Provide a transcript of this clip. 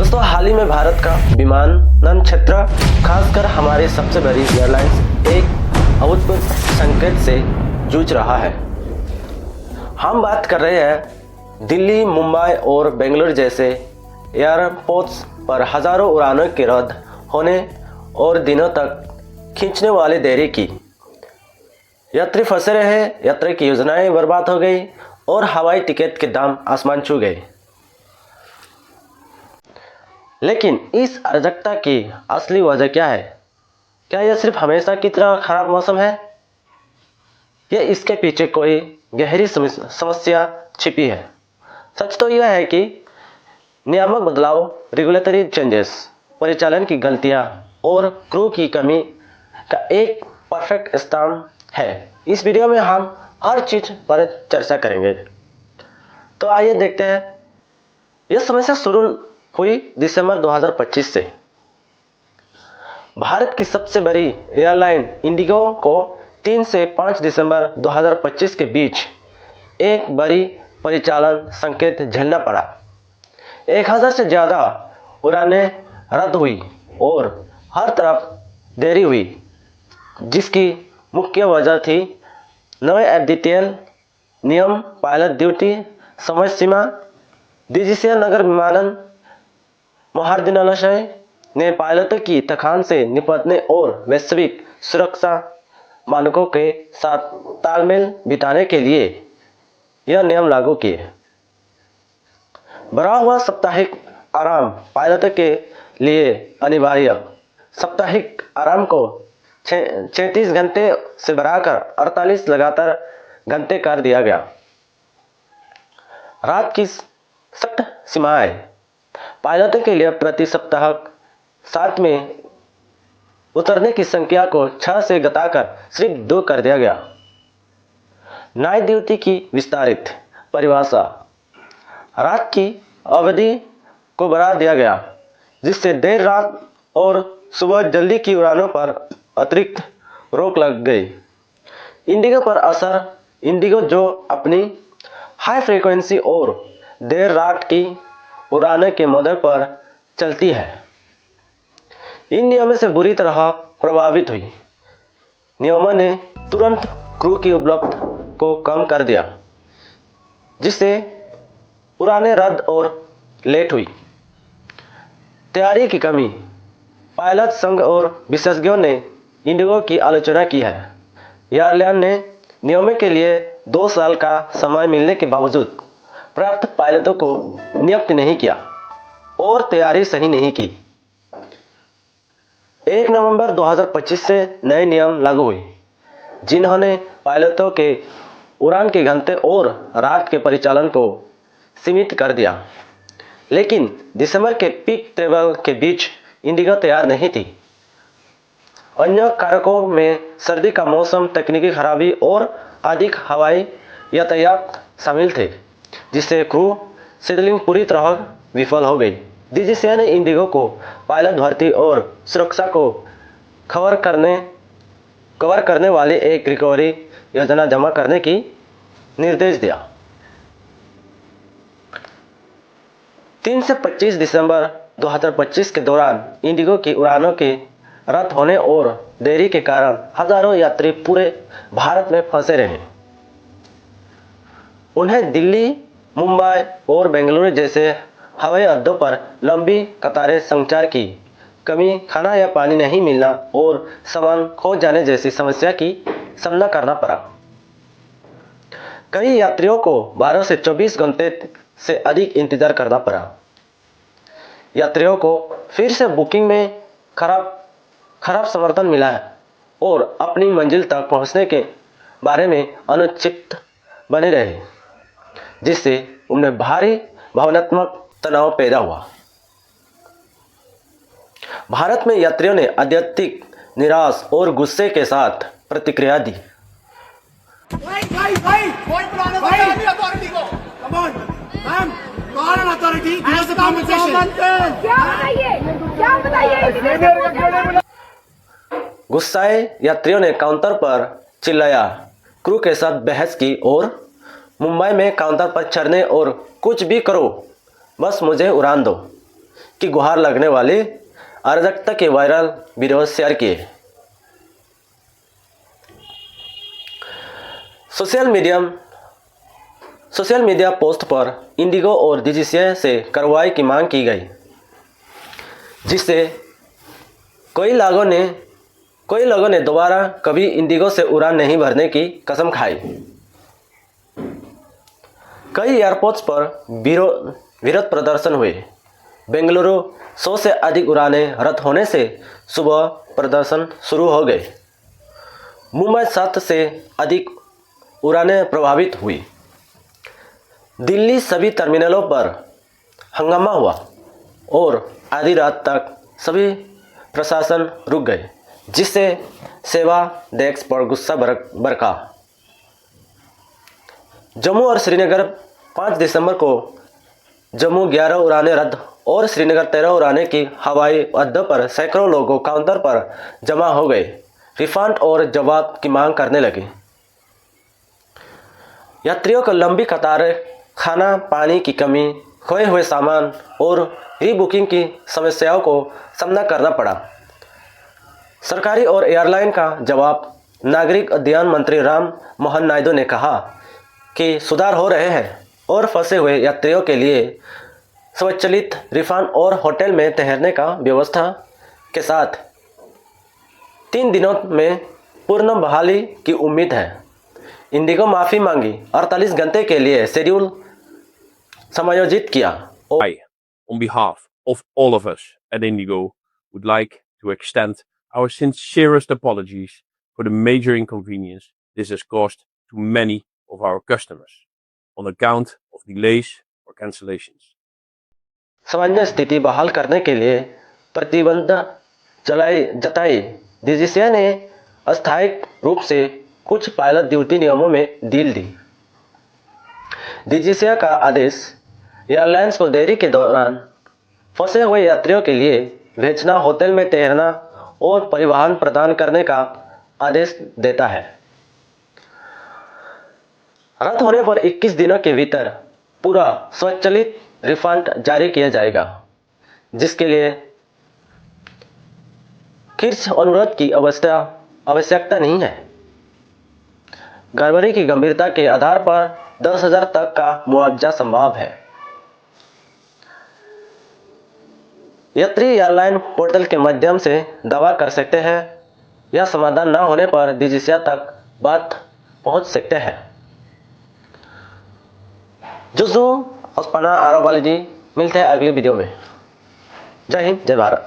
दोस्तों, हाल ही में भारत का विमानन क्षेत्र, खासकर हमारी सबसे बड़ी एयरलाइंस, एक अभूतपूर्व संकट से जूझ रहा है। हम बात कर रहे हैं दिल्ली, मुंबई और बेंगलुरु जैसे एयरपोर्ट्स पर हजारों उड़ानों के रद्द होने और दिनों तक खींचने वाली देरी की। यात्री फंसे रहे, यात्रा की योजनाएं बर्बाद हो गई और हवाई टिकट के दाम आसमान छू गए। लेकिन इस अराजकता की असली वजह क्या है? क्या यह सिर्फ हमेशा की तरह खराब मौसम है, या इसके पीछे कोई गहरी समस्या छिपी है? सच तो यह है कि नियामक बदलाव, रेगुलेटरी चेंजेस, परिचालन की गलतियां और क्रू की कमी का एक परफेक्ट स्टॉर्म है। इस वीडियो में हम हर चीज पर चर्चा करेंगे। तो आइए देखते हैं। यह समस्या शुरू हुई दिसंबर 2025 से। भारत की सबसे बड़ी एयरलाइन इंडिगो को 3 से 5 दिसंबर 2025 के बीच एक बड़ी परिचालन संकट झेलना पड़ा। 1000 से ज़्यादा उड़ानें रद्द हुई और हर तरफ देरी हुई, जिसकी मुख्य वजह थी नए एडिटोरियल नियम, पायलट ड्यूटी समय सीमा। डीजीसीए नगर विमानन महानिदेशालय ने पायलटों की थकान से निपटने और वैश्विक सुरक्षा मानकों के साथ तालमेल बिठाने के लिए यह नियम लागू किए। बढ़ा हुआ साप्ताहिक आराम, पायलटों के लिए अनिवार्य साप्ताहिक आराम को 36 घंटे से बढ़ाकर 48 लगातार घंटे कर दिया गया। रात की सख्त सीमाएं, पायलटों के लिए प्रति सप्ताह 7 में उतरने की संख्या को 6 से घटाकर सिर्फ 2 कर दिया गया। नाइट ड्यूटी की विस्तारित परिभाषा, रात की अवधि को बढ़ा दिया गया, जिससे देर रात और सुबह जल्दी की उड़ानों पर अतिरिक्त रोक लग गई। इंडिगो पर असर, इंडिगो जो अपनी हाई फ्रीक्वेंसी और देर रात की उड़ानों के मॉडल पर चलती है, इन नियमों से बुरी तरह प्रभावित हुई। नियमों ने तुरंत क्रू की उपलब्ध को कम कर दिया, जिससे उड़ानें रद्द और लेट हुई। तैयारी की कमी, पायलट संघ और विशेषज्ञों ने इंडिगो की आलोचना की है। एयरलाइन ने नियमों के लिए 2 साल का समय मिलने के बावजूद पर्याप्त पायलटों को नियुक्त नहीं किया और तैयारी सही नहीं की। 1 नवंबर 2025 से नए नियम लागू हुए, जिन्होंने पायलटों के उड़ान के घंटे और रात के परिचालन को सीमित कर दिया। लेकिन दिसंबर के पीक ट्रैवल के बीच इंडिगो तैयार नहीं थी। अन्य कारकों में सर्दी का मौसम, तकनीकी खराबी और अधिक हवाई यातायात शामिल थे, जिससे क्रू शेड्यूलिंग पूरी तरह विफल हो गई। डीजीसीए ने इंडिगो को पायलट भर्ती और सुरक्षा को कवर करने वाली एक रिकवरी योजना जमा करने की निर्देश दिया। 3 से 25 दिसंबर 2025 के दौरान इंडिगो की उड़ानों के रद्द होने और देरी के कारण हजारों यात्री पूरे भारत में फंसे रहे। उन्हें दिल्ली, मुंबई और बेंगलुरु जैसे हवाई अड्डों पर लंबी कतारें, संचार की कमी, खाना या पानी नहीं मिलना और सामान खो जाने जैसी समस्या की सामना करना पड़ा। कई यात्रियों को 12 से 24 घंटे से अधिक इंतजार करना पड़ा। यात्रियों को फिर से बुकिंग में खराब समर्थन मिला है और अपनी मंजिल तक पहुंचने के बारे में अनिश्चित बने रहे, जिससे उनमें भारी भावनात्मक तनाव पैदा हुआ। भारत में यात्रियों ने अत्यधिक निराश और गुस्से के साथ प्रतिक्रिया दी। गुस्साए यात्रियों ने काउंटर पर चिल्लाया, क्रू के साथ बहस की और मुंबई में काउंटर पर चढ़ने और कुछ भी करो, बस मुझे उड़ान दो की गुहार लगने वाली अराजकता के वायरल वीडियो शेयर किए। सोशल मीडिया पोस्ट पर इंडिगो और डीजीसीए से कार्रवाई की मांग की गई, जिससे कई लोगों ने दोबारा कभी इंडिगो से उड़ान नहीं भरने की कसम खाई। कई एयरपोर्ट्स पर विरोध प्रदर्शन हुए। बेंगलुरु 100 से अधिक उड़ानें रद्द होने से सुबह प्रदर्शन शुरू हो गए। मुंबई 7 से अधिक उड़ानें प्रभावित हुई। दिल्ली सभी टर्मिनलों पर हंगामा हुआ और आधी रात तक सभी प्रशासन रुक गए, जिससे सेवा डेस्क पर गुस्सा बरका। जम्मू और श्रीनगर 5 दिसंबर को जम्मू 11 उड़ानें रद्द और श्रीनगर 13 उड़ानें की हवाई अड्डों पर सैकड़ों लोगों काउंटर पर जमा हो गए, रिफंड और जवाब की मांग करने लगे। यात्रियों को लंबी कतारें, खाना पानी की कमी, खोए हुए सामान और रीबुकिंग की समस्याओं को सामना करना पड़ा। सरकारी और एयरलाइन का जवाब। नागरिक उड्डयन मंत्री राम मोहन नायडू ने कहा कि सुधार हो रहे हैं और फंसे हुए यात्रियों के लिए स्वचालित रिफंड और होटल में ठहरने का व्यवस्था के साथ 3 दिनों में पूर्ण बहाली की उम्मीद है। इंडिगो माफ़ी मांगी, 48 घंटे के लिए शेड्यूल समायोजित किया। I, on behalf of all of us at Indigo, would like to extend our sincerest apologies for the major inconvenience this has caused to many of our customers on account of delays or cancellations. सामान्य स्थिति बहाल करने के लिए प्रतिबद्ध जताई। DGCA ने अस्थायी रूप से कुछ पायलट ड्यूटी नियमों में ढील दी। डीजीसीए का आदेश एयरलाइंस को देरी के दौरान फंसे हुए यात्रियों के लिए भेजना, होटल में ठहरना और परिवहन प्रदान करने का आदेश देता है। रद्द होने पर 21 दिनों के भीतर पूरा स्वचालित रिफंड जारी किया जाएगा, जिसके लिए किस अनुरोध की आवश्यकता नहीं है। गड़बड़ी की गंभीरता के आधार पर 10,000 तक का मुआवजा संभव है। यात्री एयरलाइन पोर्टल के माध्यम से दावा कर सकते हैं या समाधान न होने पर डीजीसीए तक बात पहुंच सकते हैं। जुजू अस्पना आरोवाली जी, मिलते हैं अगली वीडियो में। जय हिंद, जय भारत।